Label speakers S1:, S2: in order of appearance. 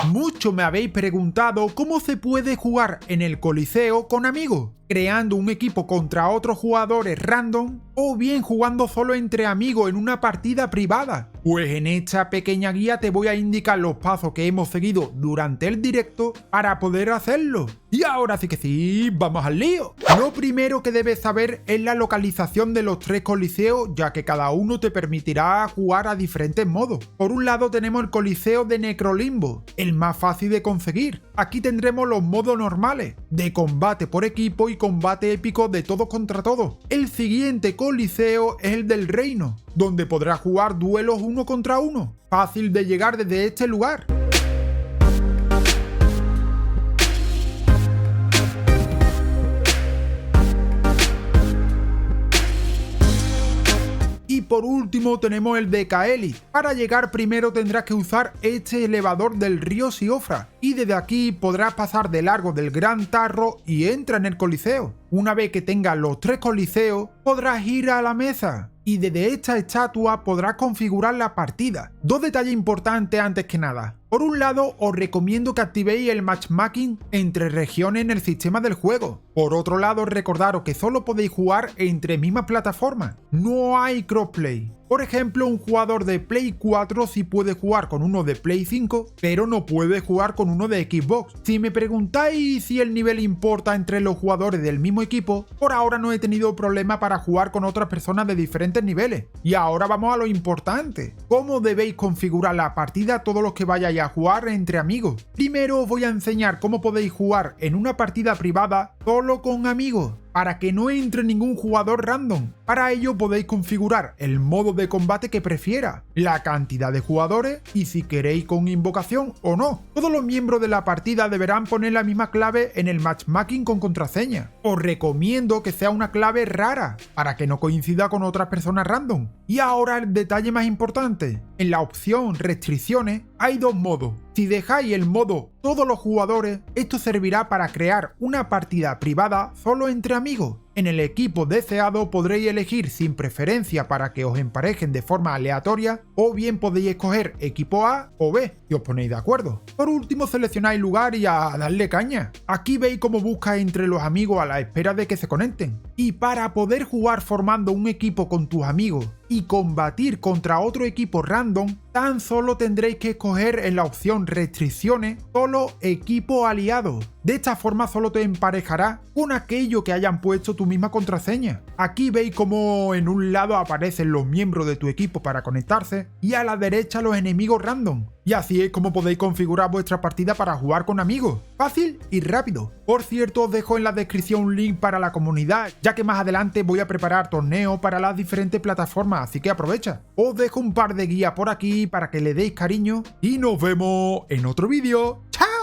S1: Muchos me habéis preguntado cómo se puede jugar en el Coliseo con amigos, creando un equipo contra otros jugadores random o bien jugando solo entre amigos en una partida privada. Pues en esta pequeña guía te voy a indicar los pasos que hemos seguido durante el directo para poder hacerlo. Y ahora sí que sí, vamos al lío. Lo primero que debes saber es la localización de los 3 coliseos, ya que cada uno te permitirá jugar a diferentes modos. Por un lado tenemos el Coliseo de Necrolimbo, el más fácil de conseguir. Aquí tendremos los modos normales, de combate por equipo y combate épico de todos contra todos. El siguiente coliseo es el del Reino, donde podrás jugar duelos 1 contra 1. Fácil de llegar desde este lugar. Y por último tenemos el de Kaeli. Para llegar primero tendrás que usar este elevador del río Siofra y desde aquí podrás pasar de largo del Gran Tarro y entra en el Coliseo. Una vez que tengas los 3 coliseos podrás ir a la mesa y desde esta estatua podrás configurar la partida. 2 detalles importantes antes que nada. Por un lado, os recomiendo que activéis el matchmaking entre regiones en el sistema del juego. Por otro lado, recordaros que solo podéis jugar entre mismas plataformas. No hay crossplay. Por ejemplo, un jugador de Play 4 sí puede jugar con uno de Play 5, pero no puede jugar con uno de Xbox. Si me preguntáis si el nivel importa entre los jugadores del mismo equipo, por ahora no he tenido problema para jugar con otras personas de diferentes niveles. Y ahora vamos a lo importante. ¿Cómo debéis configurar la partida todos los que vayáis a jugar entre amigos? Primero os voy a enseñar cómo podéis jugar en una partida privada solo con amigos, para que no entre ningún jugador random. Para ello podéis configurar el modo de combate que prefiera, la cantidad de jugadores y si queréis con invocación o no. Todos los miembros de la partida deberán poner la misma clave en el matchmaking con contraseña. Os recomiendo que sea una clave rara, para que no coincida con otras personas random. Y ahora el detalle más importante. En la opción restricciones hay 2 modos. Si dejáis el modo todos los jugadores, esto servirá para crear una partida privada solo entre amigos. En el equipo deseado podréis elegir sin preferencia para que os emparejen de forma aleatoria o bien podéis escoger equipo A o B si os ponéis de acuerdo. Por último seleccionáis lugar y a darle caña. Aquí veis cómo buscas entre los amigos a la espera de que se conecten. Y para poder jugar formando un equipo con tus amigos y combatir contra otro equipo random, tan solo tendréis que escoger en la opción restricciones solo equipo aliado. De esta forma solo te emparejará con aquello que hayan puesto tu misma contraseña. Aquí veis como en un lado aparecen los miembros de tu equipo para conectarse y a la derecha los enemigos random. Y así es como podéis configurar vuestra partida para jugar con amigos. Fácil y rápido. Por cierto, os dejo en la descripción un link para la comunidad, ya que más adelante voy a preparar torneos para las diferentes plataformas, así que aprovecha. Os dejo un par de guías por aquí para que le deis cariño y nos vemos en otro vídeo. ¡Chao!